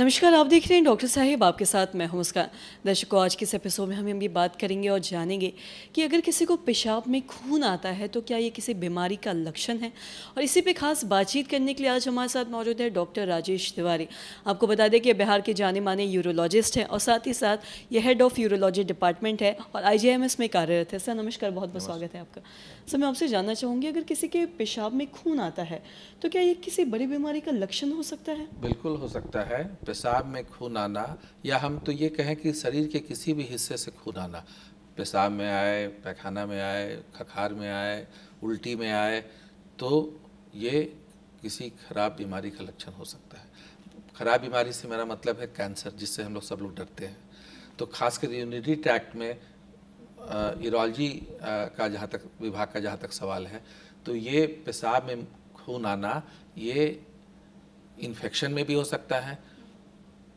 नमस्कार, आप देख रहे हैं डॉक्टर साहिब, आपके साथ मैं हूं मुस्कान। दर्शकों, आज के इस एपिसोड में हम ये बात करेंगे और जानेंगे कि अगर किसी को पेशाब में खून आता है तो क्या ये किसी बीमारी का लक्षण है। और इसी पे खास बातचीत करने के लिए आज हमारे साथ मौजूद है डॉक्टर राजेश तिवारी। आपको बता दें कि बिहार के जाने माने यूरोलॉजिस्ट हैं और साथ ही साथ ये हेड ऑफ यूरोलॉजी डिपार्टमेंट है और IJMS में कार्यरत है। सर नमस्कार, बहुत बहुत स्वागत है आपका। सर मैं आपसे जानना चाहूँगी, अगर किसी के पेशाब में खून आता है तो क्या ये किसी बड़ी बीमारी का लक्षण हो सकता है? बिल्कुल हो सकता है। पेशाब में खून आना, या हम तो ये कहें कि शरीर के किसी भी हिस्से से खून आना, पेशाब में आए, पैखाना में आए, खखार में आए, उल्टी में आए, तो ये किसी खराब बीमारी का लक्षण हो सकता है। खराब बीमारी से मेरा मतलब है कैंसर, जिससे हम लोग सब लोग डरते हैं। तो खासकर यूरिनरी ट्रैक्ट में यूरोलॉजी का जहाँ तक विभाग का जहाँ तक सवाल है, तो ये पेशाब में खून आना, ये इन्फेक्शन में भी हो सकता है,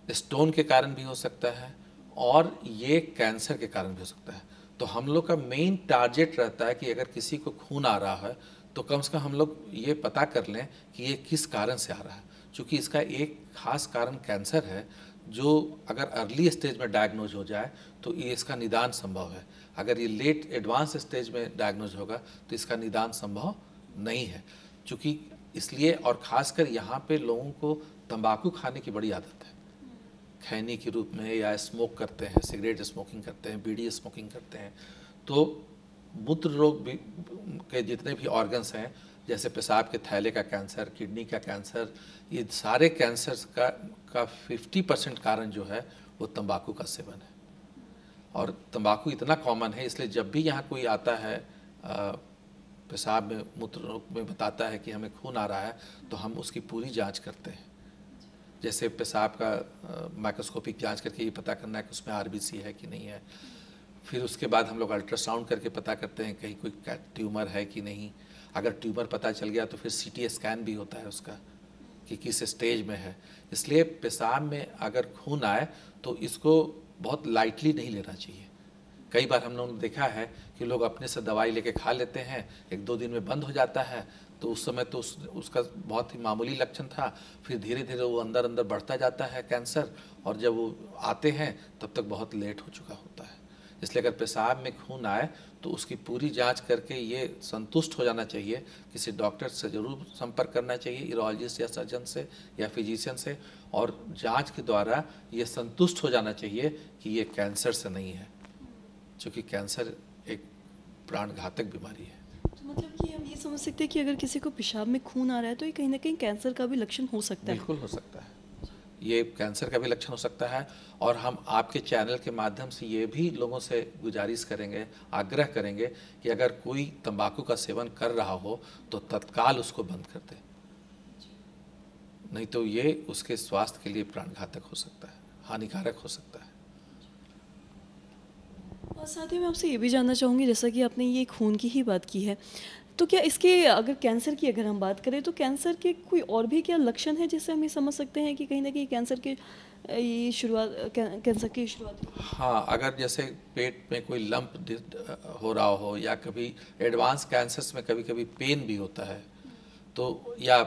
स्टोन के कारण भी हो सकता है, और ये कैंसर के कारण भी हो सकता है। तो हम लोग का मेन टारगेट रहता है कि अगर किसी को खून आ रहा है तो कम से कम हम लोग ये पता कर लें कि ये किस कारण से आ रहा है। चूँकि इसका एक खास कारण कैंसर है, जो अगर अर्ली स्टेज में डायग्नोज हो जाए तो ये इसका निदान संभव है। अगर ये लेट एडवांस स्टेज में डायग्नोज होगा तो इसका निदान संभव नहीं है। चूँकि इसलिए, और ख़ासकर यहाँ पे लोगों को तंबाकू खाने की बड़ी आदत है, खैनी के रूप में, या स्मोक करते हैं, सिगरेट स्मोकिंग करते हैं, बीड़ी स्मोकिंग करते हैं। तो मूत्र रोग भी के जितने भी ऑर्गन्स हैं, जैसे पेशाब के थैले का कैंसर, किडनी का कैंसर, ये सारे कैंसर का 50% कारण जो है वो तंबाकू का सेवन है। और तंबाकू इतना कॉमन है, इसलिए जब भी यहाँ कोई आता है पेशाब में, मूत्र में बताता है कि हमें खून आ रहा है, तो हम उसकी पूरी जांच करते हैं। जैसे पेशाब का माइक्रोस्कोपिक जांच करके ये पता करना है कि उसमें RBC है कि नहीं है। फिर उसके बाद हम लोग अल्ट्रासाउंड करके पता करते हैं कहीं कोई ट्यूमर है कि नहीं। अगर ट्यूमर पता चल गया तो फिर CT स्कैन भी होता है उसका, कि किस स्टेज में है। इसलिए पेशाब में अगर खून आए तो इसको बहुत लाइटली नहीं लेना चाहिए। कई बार हम लोगों ने देखा है कि लोग अपने से दवाई लेके खा लेते हैं, 1-2 दिन में बंद हो जाता है, तो उस समय तो उसका बहुत ही मामूली लक्षण था, फिर धीरे धीरे वो अंदर अंदर बढ़ता जाता है कैंसर, और जब वो आते हैं तब तक बहुत लेट हो चुका होता है। इसलिए अगर पेशाब में खून आए तो उसकी पूरी जांच करके ये संतुष्ट हो जाना चाहिए, किसी डॉक्टर से ज़रूर संपर्क करना चाहिए, यूरोलॉजिस्ट या सर्जन से या फिजिशियन से, और जांच के द्वारा ये संतुष्ट हो जाना चाहिए कि ये कैंसर से नहीं है, क्योंकि कैंसर एक प्राणघातक बीमारी है। तो मतलब कि हम ये समझ सकते हैं कि अगर किसी को पेशाब में खून आ रहा है तो ये कहीं ना कहीं कैंसर का भी लक्षण हो सकता है। बिल्कुल हो सकता है, ये कैंसर का भी लक्षण हो सकता है। और हम आपके चैनल के माध्यम से ये भी लोगों से गुजारिश करेंगे, आग्रह करेंगे कि अगर कोई तंबाकू का सेवन कर रहा हो तो तत्काल उसको बंद कर दे, नहीं तो ये उसके स्वास्थ्य के लिए प्राणघातक हो सकता है, हानिकारक हो सकता है। और साथ ही मैं आपसे ये भी जानना चाहूँगी, जैसा कि आपने ये खून की ही बात की है, तो क्या इसके अगर कैंसर की अगर हम बात करें तो कैंसर के कोई और भी क्या लक्षण है जिससे हम ये समझ सकते हैं कि कहीं ना कहीं कैंसर के ये शुरुआत कैंसर की शुरुआत? हाँ, अगर जैसे पेट में कोई लंप हो रहा हो, या कभी एडवांस कैंसर्स में कभी कभी पेन भी होता है, तो या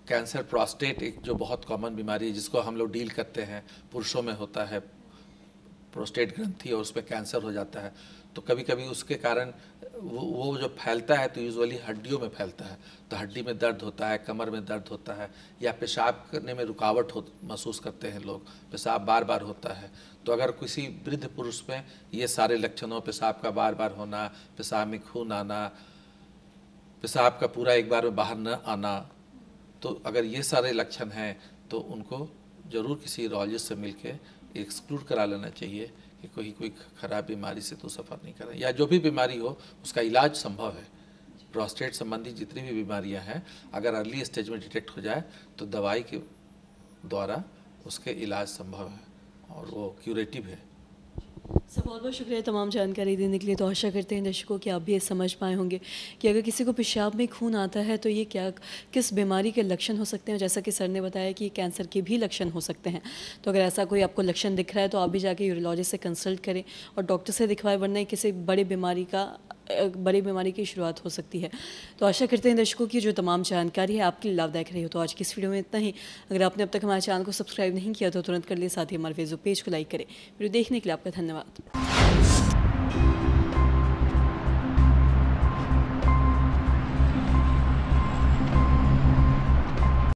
कैंसर प्रोस्टेट, एक जो बहुत कॉमन बीमारी है जिसको हम लोग डील करते हैं, पुरुषों में होता है प्रोस्टेट ग्रंथि, और उसमें कैंसर हो जाता है, तो कभी कभी उसके कारण वो जो फैलता है तो यूजुअली हड्डियों में फैलता है, तो हड्डी में दर्द होता है, कमर में दर्द होता है, या पेशाब करने में रुकावट महसूस करते हैं लोग, पेशाब बार बार होता है। तो अगर किसी वृद्ध पुरुष में ये सारे लक्षण हो, पेशाब का बार बार होना, पेशाब में खून आना, पेशाब का पूरा एक बार में बाहर न आना, तो अगर ये सारे लक्षण हैं तो उनको ज़रूर किसी यूरोलॉजिस्ट से मिलके एक्सक्लूड करा लेना चाहिए कि कोई खराब बीमारी से तो सफ़र नहीं करें, या जो भी बीमारी हो उसका इलाज संभव है। प्रोस्टेट संबंधी जितनी भी बीमारियां हैं, अगर अर्ली स्टेज में डिटेक्ट हो जाए तो दवाई के द्वारा उसके इलाज संभव है और वो क्यूरेटिव है। सर बहुत बहुत शुक्रिया तमाम जानकारी देने के लिए। तो आशा करते हैं दर्शकों कि आप भी ये समझ पाए होंगे कि अगर किसी को पेशाब में खून आता है तो ये क्या किस बीमारी के लक्षण हो सकते हैं। जैसा कि सर ने बताया कि कैंसर के भी लक्षण हो सकते हैं, तो अगर ऐसा कोई आपको लक्षण दिख रहा है तो आप भी जाके यूरोलॉजिस्ट से कंसल्ट करें और डॉक्टर से दिखवाएं, वरना किसी बड़ी बीमारी का बड़ी बीमारी की शुरुआत हो सकती है। तो आशा करते हैं दर्शकों की जो तमाम जानकारी है आपके लिए लाभदायक रही हो। तो आज की इस वीडियो में इतना ही। अगर आपने अब तक हमारे चैनल को सब्सक्राइब नहीं किया तो तुरंत कर लिए, साथ ही हमारे फेसबुक पेज को लाइक करें। वीडियो देखने के लिए आपका धन्यवाद।